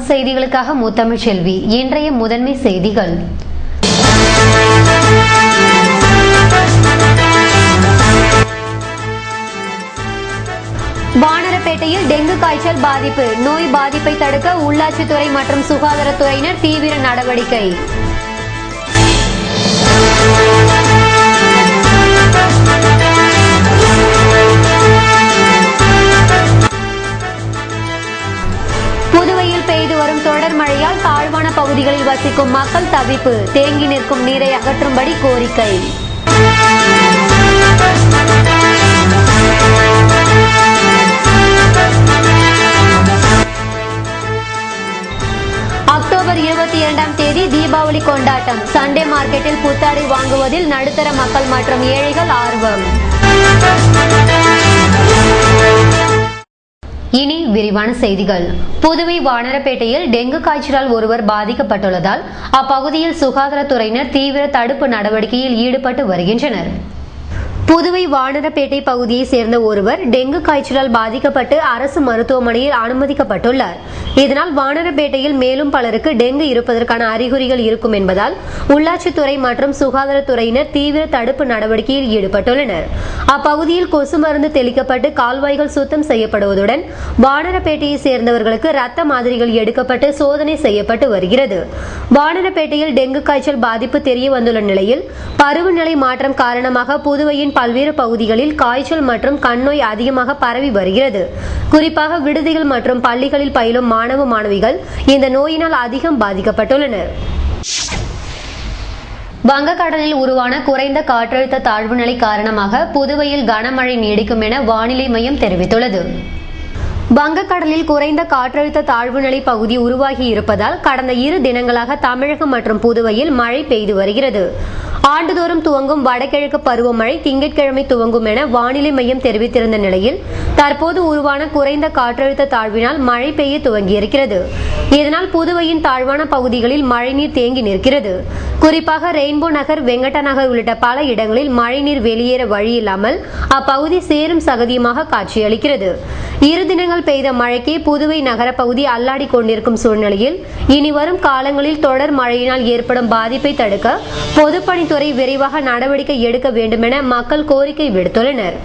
1 செய்திகளுக்காக முத்தமிழ் செல்வி. இன்றைய முதன்மை செய்திகள். வானரப்பேட்டையில் டெங்கு காய்ச்சல் பாதிப்பு. நோய் பாதிப்பை தடுக்க உள்ளாட்சித்துறை மற்றும் சுகாதாரத்துறையினர் தீவிர நடவடிக்கை. புதுவையில் பெய்து வரும் தொடர் மழையால் தாழ்வான பகுதிகளில் வசிக்கும் மக்கள் தவிப்பு. தேங்கி நிற்கும் நீரை அகற்றும்படி கோரிக்கை. அக்டோபர் 22ஆம் தேதி தீபாவளி கொண்டாட்டம். சண்டே மார்க்கெட்டில் புத்தாடை வாங்குவதில் நடுத்தர மக்கள் மற்றும் ஏழைகள் ஆர்வம். இனி விரிவான செய்திகள். புதுவை வானரப்பேட்டையில் டெங்கு காய்ச்சலால் ஒருவர் பாதிக்கப்பட்டுள்ளதால் அப்பகுதியில் சுகாதாரத்துறையினர் தீவிர தடுப்பு நடவடிக்கையில் ஈடுபட்டு வருகின்றனர். புதுவை வானரப்பேட்டை பகுதியை சேர்ந்த ஒருவர் டெங்கு காய்ச்சலால் பாதிக்கப்பட்டு அரசு மருத்துவமனையில் அனுமதிக்கப்பட்டுள்ளார். இதனால் வானரப்பேட்டையில் மேலும் பலருக்கு டெங்கு இருப்பதற்கான அறிகுறிகள் இருக்கும் என்பதால் உள்ளாட்சித்துறை மற்றும் சுகாதாரத்துறையினர் தீவிர தடுப்பு நடவடிக்கையில் ஈடுபட்டுள்ளனர். அப்பகுதியில் கொசு மருந்து தெளிக்கப்பட்டு கால்வாய்கள் சுத்தம் செய்யப்படுவதுடன் வானரப்பேட்டையை சேர்ந்தவர்களுக்கு ரத்த மாதிரிகள் எடுக்கப்பட்டு சோதனை செய்யப்பட்டு வருகிறது. வானரப்பேட்டையில் டெங்கு காய்ச்சல் பாதிப்பு தெரிய வந்துள்ள நிலையில் பருவநிலை மாற்றம் காரணமாக புதுவையின் பல்வேறு பகுதிகளில் காய்ச்சல் மற்றும் கண்ணோய் அதிகமாக பரவி வருகிறது. குறிப்பாக விடுதிகள் மற்றும் பள்ளிகளில் பயிலும் மாணவ மாணவிகள் இந்த நோயினால் அதிகம் பாதிக்கப்பட்டுள்ளனர். வங்கக்கடலில் உருவான குறைந்த காற்றழுத்த தாழ்வு நிலை காரணமாக புதுவையில் கனமழை நீடிக்கும் என வானிலை மையம் தெரிவித்துள்ளது. வங்கக்கடலில் குறைந்த காற்றழுத்த தாழ்வு நிலை பகுதி உருவாகி இருப்பதால் கடந்த 2 தினங்களாக தமிழகம் மற்றும் புதுவையில் மழை பெய்து வருகிறது. ஆண்டுதோறும் துவங்கும் வடகிழக்கு பருவமழை திங்கட்கிழமை துவங்கும் என வானிலை மையம் தெரிவித்திருந்த நிலையில் தற்போது உருவான குறைந்த காற்றழுத்த தாழ்வினால் மழை பெய்ய துவங்கியிருக்கிறது. இதனால் புதுவையின் தாழ்வான பகுதிகளில் மழைநீர் தேங்கி நிற்கிறது. குறிப்பாக ரெயின்போ நகர், வெங்கட்ட நகர் உள்ளிட்ட பல இடங்களில் மழைநீர் வெளியேற வழியில்லாமல் அப்பகுதி சேரும் சகதியுமாக காட்சியளிக்கிறது. 2 தினங்கள் பெய்த மழைக்கே புதுவை நகர பகுதி அல்லாடி கொண்டிருக்கும் சூழ்நிலையில் இனி வரும் காலங்களில் தொடர் மழையினால் ஏற்படும் பாதிப்பை தடுக்க பொதுப்பணித்துறை விரைவாக நடவடிக்கை எடுக்க வேண்டும் என மக்கள் கோரிக்கை விடுத்துள்ளனர்.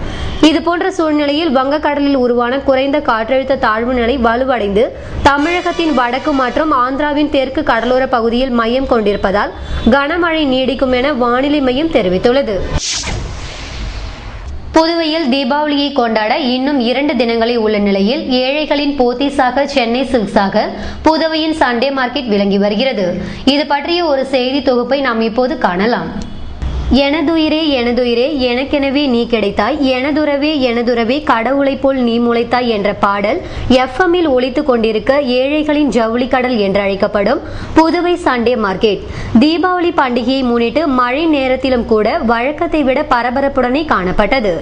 இதுபோன்ற சூழ்நிலையில் வங்கக்கடலில் உருவான குறைந்த காற்றழுத்த தாழ்வு நிலை வலுவடைந்து தமிழகத்தின் வடக்கு மற்றும் ஆந்திராவின் தெற்கு கடலோர பகுதியில் மையம் கொண்டிருப்பதால் கனமழை நீடிக்கும் என வானிலை மையம் தெரிவித்துள்ளது. புதுவையில் தீபாவளியை கொண்டாட இன்னும் 2 தினங்களே உள்ள நிலையில் ஏழைகளின் போத்தீஸாக சென்னை சில்க்ஸாக புதுவையின் சண்டே மார்க்கெட் விளங்கி வருகிறது. இது பற்றிய ஒரு செய்தி தொகுப்பை நாம் இப்போது காணலாம். எனதுயிரே எனதுயிரே எனக்கெனவே நீ கிடைத்தாய், எனதுறவே எனதுறவே கடவுளை போல் நீ முளைத்தாய் என்ற பாடல் எஃப்எம்மில் ஒலித்துக் கொண்டிருக்க ஏழைகளின் ஜவுளி கடல் என்று அழைக்கப்படும் புதுவை சண்டே மார்க்கெட் தீபாவளி பண்டிகையை முன்னிட்டு மழை நேரத்திலும் கூட வழக்கத்தை விட பரபரப்புடனே காணப்பட்டது.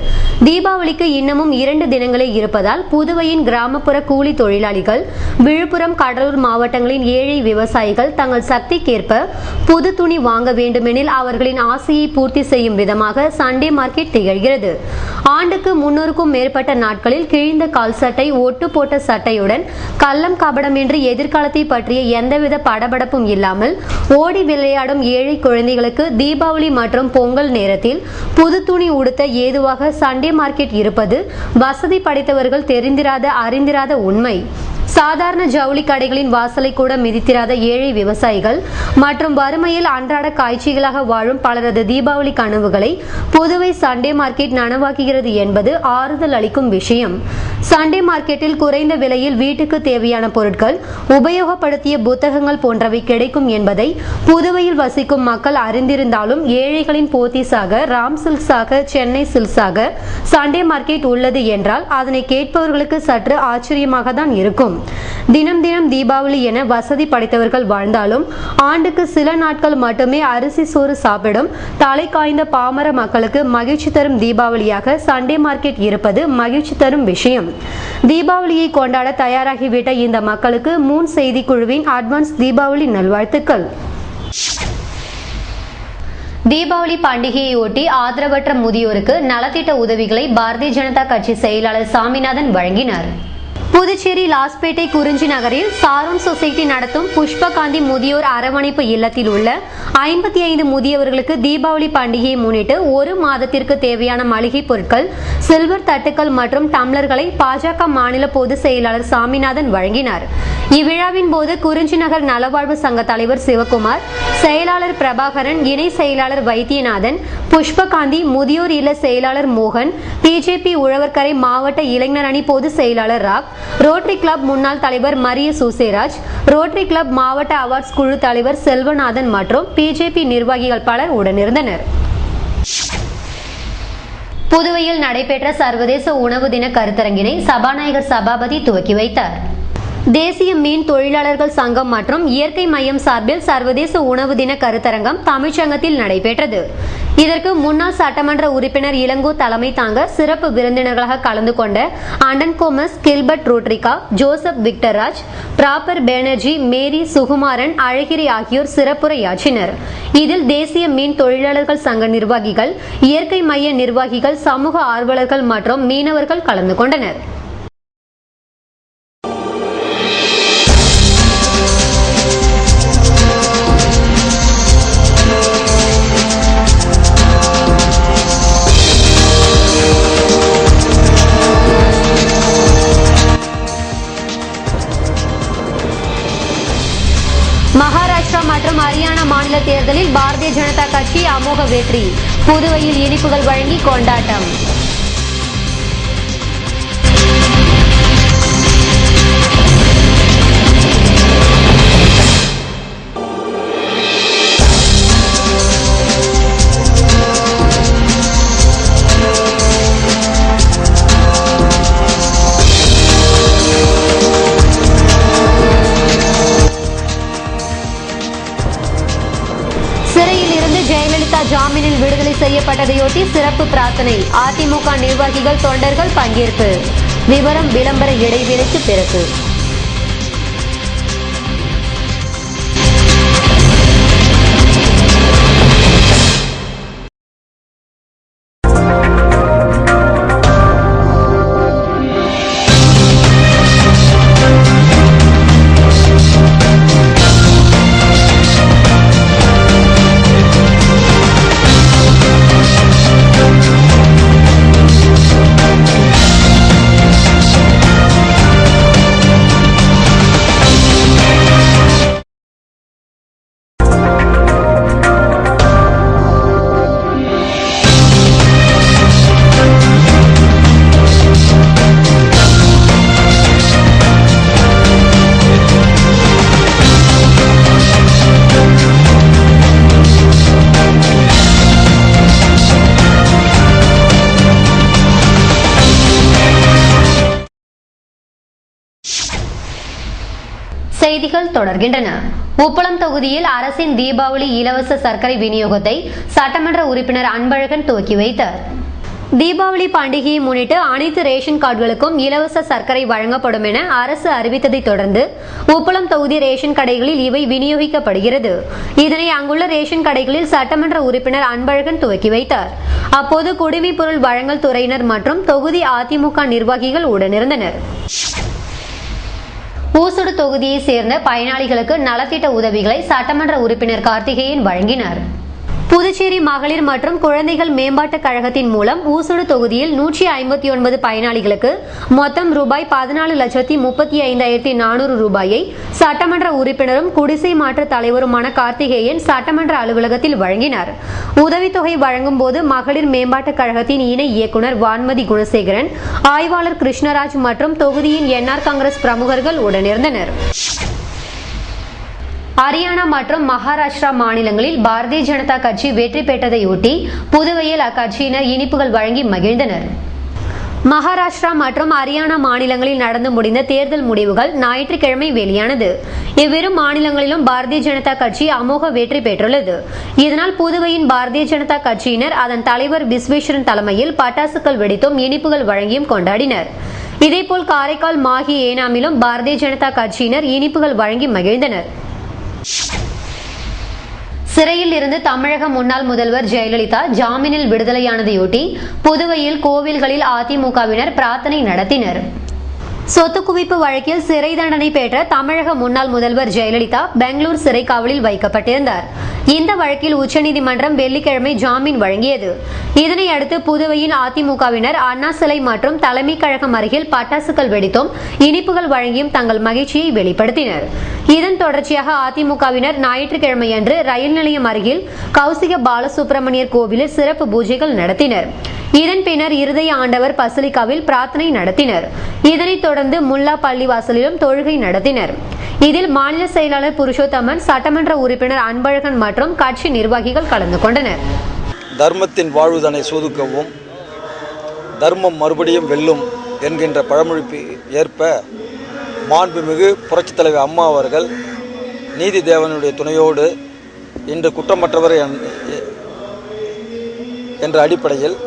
தீபாவளிக்கு இன்னமும் 2 தினங்களே இருப்பதால் புதுவையின் கிராமப்புற கூலி தொழிலாளிகள், விழுப்புரம், கடலூர் மாவட்டங்களின் ஏழை விவசாயிகள் தங்கள் சக்திக்கேற்ப புது துணி வாங்க வேண்டுமெனில் அவர்களின் ஆசையை பூர்த்தி செய்யும் விதமாக சண்டே மார்க்கெட் திகழ்கிறது. ஆண்டுக்கு 300க்கும் மேற்பட்ட நாட்களில் கிழிந்த கால் சட்டை, ஒட்டு போட்ட சட்டையுடன் கள்ளம் கபடமின்றி எதிர்காலத்தை பற்றிய எந்தவித படபடப்பும் இல்லாமல் ஓடி விளையாடும் ஏழை குழந்தைகளுக்கு தீபாவளி மற்றும் பொங்கல் நேரத்தில் புது துணி உடுத்த ஏதுவாக சண்டே மார்க்கெட் இருப்பது வசதி படைத்தவர்கள் தெரிந்திராத அறிந்திராத உண்மை. சாதாரண ஜவுளி கடைகளின் வாசலை கூட மிதித்திராத ஏழை விவசாயிகள் மற்றும் வறுமையில் அன்றாட காய்ச்சிகளாக வாழும் பலரது தீபாவளி கனவுகளை புதுவை சண்டே மார்க்கெட் நனவாக்குகிறது என்பது ஆறுதல் அளிக்கும் விஷயம். சண்டே மார்க்கெட்டில் குறைந்த விலையில் வீட்டுக்கு தேவையான பொருட்கள், உபயோகப்படுத்திய புத்தகங்கள் போன்றவை கிடைக்கும் என்பதை புதுவையில் வசிக்கும் மக்கள் அறிந்திருந்தாலும் ஏழைகளின் போத்தீஸாக, ராம் சில்க்ஸாக, சென்னை சில்க்ஸாக சண்டே மார்க்கெட் உள்ளது என்றால் அதனை கேட்பவர்களுக்கு சற்று ஆச்சரியமாக தான் இருக்கும். தினம் தினம் தீபாவளி என வசதி படைத்தவர்கள் வாழ்ந்தாலும் ஆண்டுக்கு சில நாட்கள் மட்டுமே அரிசி சோறு சாப்பிடும் தலை காய்ந்த பாமர மக்களுக்கு மகிழ்ச்சி தரும் தீபாவளியாக சண்டே மார்க்கெட் இருப்பது மகிழ்ச்சி தரும் விஷயம். தீபாவளியை கொண்டாட தயாராகிவிட்ட இந்த மக்களுக்கு மூன் செய்தி குழுவின் அட்வான்ஸ் தீபாவளி நல்வாழ்த்துக்கள். தீபாவளி பண்டிகையை ஒட்டி ஆதரவற்ற முதியோருக்கு நலத்திட்ட உதவிகளை பாரதிய ஜனதா கட்சி செயலாளர் சாமிநாதன் வழங்கினார். புதுச்சேரி லாஸ்பேட்டை குறிஞ்சி நகரில் சாரோன் சொசைட்டி நடத்தும் புஷ்பகாந்தி முதியோர் அரவணைப்பு இல்லத்தில் உள்ள 55 முதியவர்களுக்கு தீபாவளி பண்டிகையை முன்னிட்டு ஒரு மாதத்திற்கு தேவையான மளிகை பொருட்கள், சில்வர் தட்டுக்கள் மற்றும் டம்ளர்களை பாஜக மாநில பொதுச் செயலாளர் சாமிநாதன் வழங்கினார். இவ்விழாவின் போது குறிஞ்சி நகர் நலவாழ்வு சங்க தலைவர் சிவகுமார், செயலாளர் பிரபாகரன், இணை செயலாளர் வைத்தியநாதன், புஷ்பகாந்தி முதியோர் இல்ல செயலாளர் மோகன், பிஜேபி உழவர்கரை மாவட்ட இளைஞர் அணி பொதுச் செயலாளர் ராக், ரோட்டரி கிளப் முன்னாள் தலைவர் மரிய சூசேராஜ், ரோட்டரி கிளப் மாவட்ட அவார்ட்ஸ் குழு தலைவர் செல்வநாதன் மற்றும் பிஜேபி நிர்வாகிகள் பலர் உடனிருந்தனர். புதுவையில் நடைபெற்ற சர்வதேச உணவு தின கருத்தரங்கினை சபாநாயகர் சபாபதி துவக்கி வைத்தார். தேசிய மீன் தொழிலாளர்கள் சங்கம் மற்றும் இயற்கை மையம் சார்பில் சர்வதேச உணவு தின கருத்தரங்கம் தமிழ்ச்சங்கத்தில் நடைபெற்றது. இதற்கு முன்னாள் சட்டமன்ற உறுப்பினர் இளங்கோ தலைமை தாங்க சிறப்பு விருந்தினர்களாக கலந்து கொண்ட Anton Gomes, Gilbert Rodrigo, Joseph Victorraj, பிராப்பர் பேனர்ஜி, மேரி சுகுமாரன், அழகிரி ஆகியோர் சிறப்புரையாற்றினர். இதில் தேசிய மீன் தொழிலாளர்கள் சங்க நிர்வாகிகள், இயற்கை மைய நிர்வாகிகள், சமூக ஆர்வலர்கள் மற்றும் மீனவர்கள் கலந்து கொண்டனர். மகாராஷ்டிரா மற்றும் ஹரியானா மாநில தேர்தலில் பாரதிய ஜனதா கட்சி அமோக வெற்றி. புதுவையில் இனிப்புகள் வழங்கி கொண்டாட்டம். ஜெயலலிதா ஜாமீனில் விடுதலை செய்யப்பட்டதையொட்டி சிறப்பு பிரார்த்தனை. அதிமுக நிர்வாகிகள், தொண்டர்கள் பங்கேற்பு. விவரம் விளம்பர இடைவேளைக்கு பிறகு. செய்திகள் தொடர்கின்றன. உப்பளம் தொகுதியில் அரசின் தீபாவளி இலவச சர்க்கரை விநியோகத்தை சட்டமன்ற உறுப்பினர் அன்பழகன் துவக்கி வைத்தார். தீபாவளி பண்டிகையை முன்னிட்டு அனைத்து ரேஷன் கார்டுகளுக்கும் இலவச சர்க்கரை வழங்கப்படும் என அரசு அறிவித்ததை தொடர்ந்து உப்பளம் தொகுதி ரேஷன் கடைகளில் இவை விநியோகிக்கப்படுகிறது. இதனை அங்குள்ள ரேஷன் கடைகளில் சட்டமன்ற உறுப்பினர் அன்பழகன் துவக்கி வைத்தார். அப்போது குடிமைப் பொருள் வழங்கல் துறையினர் மற்றும் தொகுதி அதிமுக நிர்வாகிகள் உடனிருந்தனர். ஊசுடு தொகுதியை சேர்ந்த பயனாளிகளுக்கு நலத்திட்ட உதவிகளை சட்டமன்ற உறுப்பினர் கார்த்திகேயன் வழங்கினார். புதுச்சேரி மகளிர் மற்றும் குழந்தைகள் மேம்பாட்டுக் கழகத்தின் மூலம் ஊசுடு தொகுதியில் 159 பயனாளிகளுக்கு மொத்தம் ரூபாய் 14,35,400 ரூபாயை சட்டமன்ற உறுப்பினரும் குடிசை மாற்று தலைவருமான கார்த்திகேயன் சட்டமன்ற அலுவலகத்தில் வழங்கினார். உதவித்தொகை வழங்கும் போது மகளிர் மேம்பாட்டுக் கழகத்தின் இணை இயக்குநர் வான்மதி குணசேகரன், ஆய்வாளர் கிருஷ்ணராஜ் மற்றும் தொகுதியின் என்ஆர் காங்கிரஸ் பிரமுகர்கள் உடனிருந்தனர். ஹரியானா மற்றும் மகாராஷ்டிரா மாநிலங்களில் பாரதிய ஜனதா கட்சி வெற்றி பெற்றதையொட்டி புதுவையில் அக்கட்சியினர் இனிப்புகள் வழங்கி மகிழ்ந்தனர். மகாராஷ்டிரா மற்றும் ஹரியானா மாநிலங்களில் நடந்து முடிந்த தேர்தல் முடிவுகள் ஞாயிற்றுக்கிழமை வெளியானது. இவ்விரு மாநிலங்களிலும் பாரதிய ஜனதா கட்சி அமோக வெற்றி பெற்றுள்ளது. இதனால் புதுவையின் பாரதிய ஜனதா கட்சியினர் அதன் தலைவர் விஸ்வேஸ்வரன் தலைமையில் பட்டாசுகள் வெடித்தும் இனிப்புகள் வழங்கியும் கொண்டாடினர். இதேபோல் காரைக்கால், மாஹி, ஏனாமிலும் பாரதிய ஜனதா கட்சியினர் இனிப்புகள் வழங்கி மகிழ்ந்தனர். சிறையில் இருந்து தமிழக முன்னாள் முதல்வர் ஜெயலலிதா ஜாமீனில் விடுதலையானதையொட்டி புதுவையில் கோவில்களில் அதிமுகவினர் பிரார்த்தனை நடத்தினர். சொத்து குவிப்பு வழக்கில் சிறை தண்டனை பெற்ற தமிழக முன்னாள் முதல்வர் ஜெயலலிதா பெங்களூர் சிறை காவலில் வைக்கப்பட்டிருந்தார். இந்த வழக்கில் உச்சநீதிமன்றம் வெள்ளிக்கிழமை ஜாமீன் வழங்கியது. இதனை அடுத்து புதுவையில் அதிமுகவினர் அண்ணா சிலை மற்றும் தலைமை கழகம் அருகில் பட்டாசுகள் வெடித்தும் இனிப்புகள் வழங்கியும் தங்கள் மகிழ்ச்சியை வெளிப்படுத்தினர். இதன் தொடர்ச்சியாக அதிமுகவினர் ஞாயிற்றுக்கிழமையன்று ரயில் நிலையம் அருகில் கௌசிக பாலசுப்பிரமணியர் கோவிலில் சிறப்பு பூஜைகள் நடத்தினர். இதன் பின்னர் இருதய ஆண்டவர் பசிலிக்காவில் பிரார்த்தனை நடத்தினர். இதனைத் தொடர்ந்து முல்லா பள்ளிவாசலிலும் தொழுகை நடத்தினர். இதில் மாநில செயலாளர் புருஷோத்தமன், சட்டமன்ற உறுப்பினர் அன்பழகன் மற்றும் கட்சி நிர்வாகிகள் கலந்து கொண்டனர். தர்மத்தின் வாழ்வுதனை சோதுக்கவும் தர்மம் மறுபடியும் வெல்லும் என்கின்ற பழமொழிக்கு ஏற்ப மாண்புமிகு புரட்சித் தலைவர் அம்மா அவர்கள் நீதி தேவனுடைய துணையோடு இன்று குற்றமற்றவர் என்ற அடிப்படையில்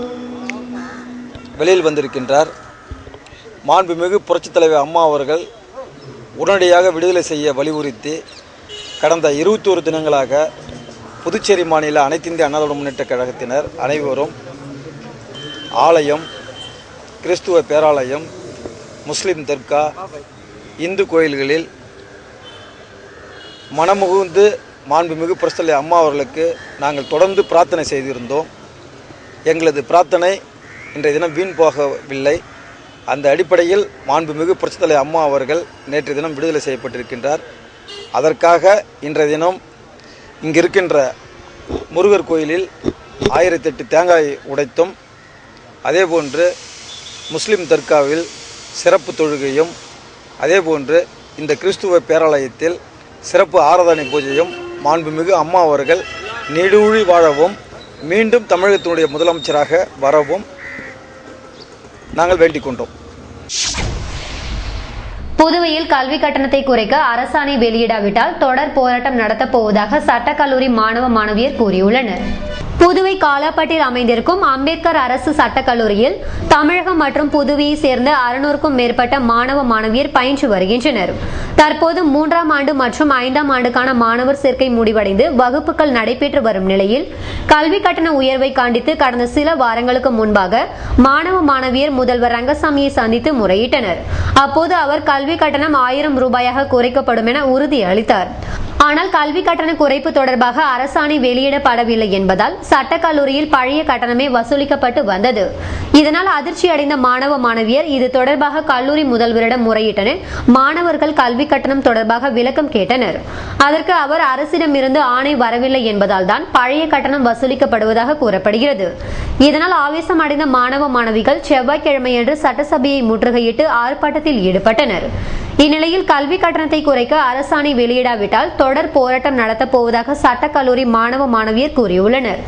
வெளியில் வந்திருக்கின்றார். மாண்புமிகு புரட்சித் தலைவர் அம்மா அவர்கள் உடனடியாக விடுதலை செய்ய வலியுறுத்தி கடந்த 21 தினங்களாக புதுச்சேரி மாநில அனைத்து இந்திய அண்ணா திராவிட முன்னேற்றக் கழகத்தினர் அனைவரும் ஆலயம், கிறிஸ்துவ பேராலயம், முஸ்லிம் தர்கா, இந்து கோயில்களில் மனமுகுந்து மாண்புமிகு புரட்சித் தலைவர் அம்மா அவர்களுக்கு நாங்கள் தொடர்ந்து பிரார்த்தனை செய்திருந்தோம். எங்களது பிரார்த்தனை இன்றைய தினம் வீண் போகவில்லை. அந்த அடிப்படையில் மாண்புமிகு புரட்சித் தலைவர் அம்மா அவர்கள் நேற்றைய தினம் விடுதலை செய்யப்பட்டிருக்கின்றார். அதற்காக இன்றைய தினம் இங்கிருக்கின்ற முருகர் கோயிலில் 1008 தேங்காய் உடைத்தும், அதேபோன்று முஸ்லிம் தர்காவில் சிறப்பு தொழுகையும், அதேபோன்று இந்த கிறிஸ்துவ பேராலயத்தில் சிறப்பு ஆராதனை பூஜையும் மாண்புமிகு அம்மா அவர்கள் நீடூழி வாழவும் மீண்டும் தமிழகத்தினுடைய முதலமைச்சராக வரவும் நாங்கள் வேண்டிக் கொண்டோம். புதுவையில் கல்வி கட்டணத்தை குறைக்க அரசாணை வெளியிடாவிட்டால் தொடர் போராட்டம் நடத்தப் போவதாக சட்டக்கல்லூரி மாணவ மாணவியர் கூறியுள்ளனர். புதுவை காலாப்பட்டில் அமைந்திருக்கும் அம்பேத்கர் அரசு சட்டக்கல்லூரியில் தமிழகம் மற்றும் புதுவையை சேர்ந்த 600க்கும் மேற்பட்ட மாணவ மாணவியர் பயின்று வருகின்றனர். தற்போது 3ஆம் ஆண்டு மற்றும் 5ஆம் ஆண்டுக்கான மாணவர் சேர்க்கை முடிவடைந்து வகுப்புகள் நடைபெற்று வரும் நிலையில் கல்வி கட்டண உயர்வை கண்டித்து கடந்த சில வாரங்களுக்கு முன்பாக மாணவ மாணவியர் முதல்வர் ரங்கசாமியை சந்தித்து முறையிட்டனர். அப்போது அவர் கல்வி கட்டணம் 1000 ரூபாயாக குறைக்கப்படும் என உறுதி அளித்தார். ஆனால் கல்வி கட்டண குறைப்பு தொடர்பாக அரசாணை வெளியிடப்படவில்லை என்பதால் சட்டக்கல்லூரியில் பழைய கட்டணமே வசூலிக்கப்பட்டு வந்தது. இதனால் அதிர்ச்சி அடைந்த மாணவ மாணவியர் இது தொடர்பாக கல்லூரி முதல்வரிடம் முறையிட்டனர். மாணவர்கள் கல்வி கட்டணம் தொடர்பாக விளக்கம் கேட்டனர். அதற்கு அவர் அரசிடமிருந்து ஆணை வரவில்லை என்பதால் தான் பழைய கட்டணம் வசூலிக்கப்படுவதாக கூறப்படுகிறது. இதனால் ஆவேசம் அடைந்த மாணவ மாணவிகள் செவ்வாய்க்கிழமையன்று சட்டசபையை முற்றுகையிட்டு ஆர்ப்பாட்டத்தில் ஈடுபட்டனர். இந்நிலையில் கல்வி கட்டணத்தை குறைக்க அரசாணை வெளியிடாவிட்டால் தொடர் போராட்டம் நடத்தப் போவதாக சட்டக்கல்லூரி மாணவ மாணவியர் கூறியுள்ளனர்.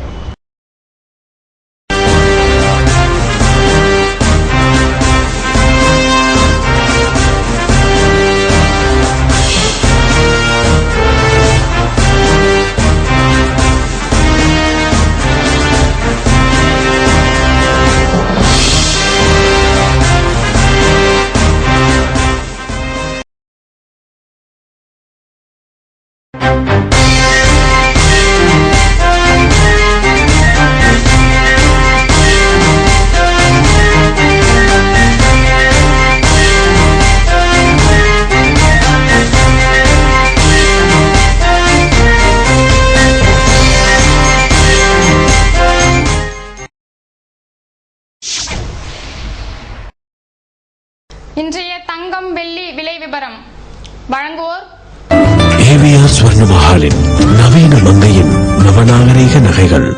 இன்றைய தங்கம் வெள்ளி விலை விபரம் வழங்குவோர் ஏவிஆர் ஸ்வர்ண மஹாலின் நவீன மங்கையின் நவநாகரீக நகைகள்.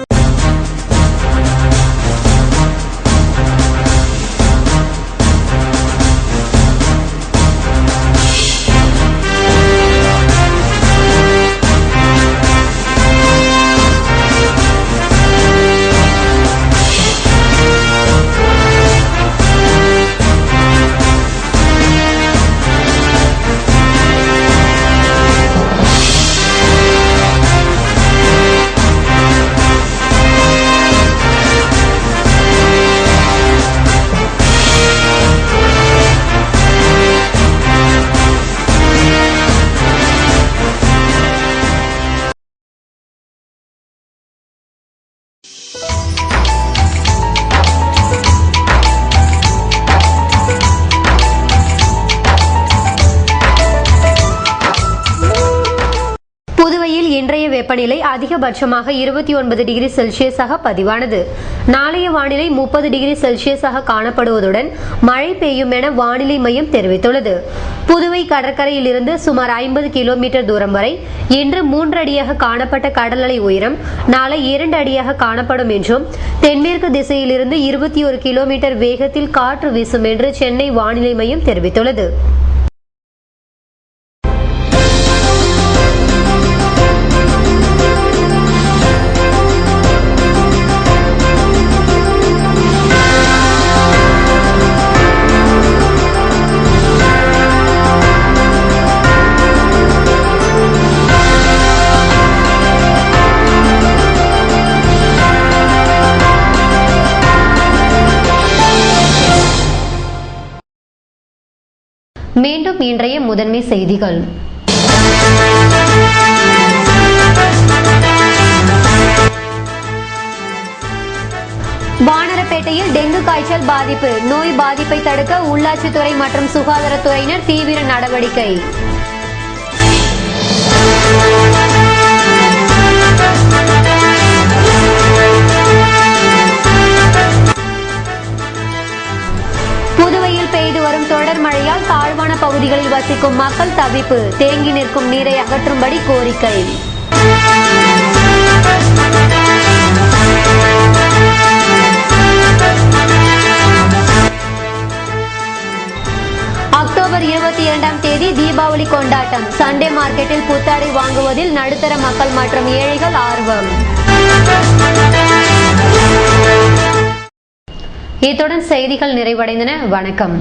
இன்றைய வெப்பநிலை அதிகபட்சமாக 29 டிகிரி செல்சியஸாக பதிவானது. நாளைய வானிலை 30 டிகிரி செல்சியஸாக காணப்படுவதுடன் மழை பெய்யும் என வானிலை மையம் தெரிவித்துள்ளது. புதுவை கடற்கரையில் இருந்து சுமார் 50 கிலோமீட்டர் தூரம் வரை இன்று 3 அடியாக காணப்பட்ட கடல் அலை உயரம் நாளை 2 அடியாக காணப்படும் என்றும், தென்மேற்கு திசையிலிருந்து 21 கிலோமீட்டர் வேகத்தில் காற்று வீசும் என்று சென்னை வானிலை மையம் தெரிவித்துள்ளது. மீண்டும் இன்றைய முதன்மை செய்திகள். வானரப்பேட்டையில் டெங்கு காய்ச்சல் பாதிப்பு. நோய் பாதிப்பை தடுக்க உள்ளாட்சித்துறை மற்றும் சுகாதாரத்துறையினர் தீவிர நடவடிக்கை. புதுவையில் பெய்து வரும் தொடர் மழையால் தாழ்வான பகுதிகளில் வசிக்கும் மக்கள் தவிப்பு. தேங்கி நிற்கும் நீரை அகற்றும்படி கோரிக்கை. அக்டோபர் 22ஆம் தேதி தீபாவளி கொண்டாட்டம். சண்டே மார்க்கெட்டில் புத்தாடை வாங்குவதில் நடுத்தர மக்கள் மற்றும் ஏழைகள் ஆர்வம். இத்துடன் செய்திகள் நிறைவடைந்தன. வணக்கம்.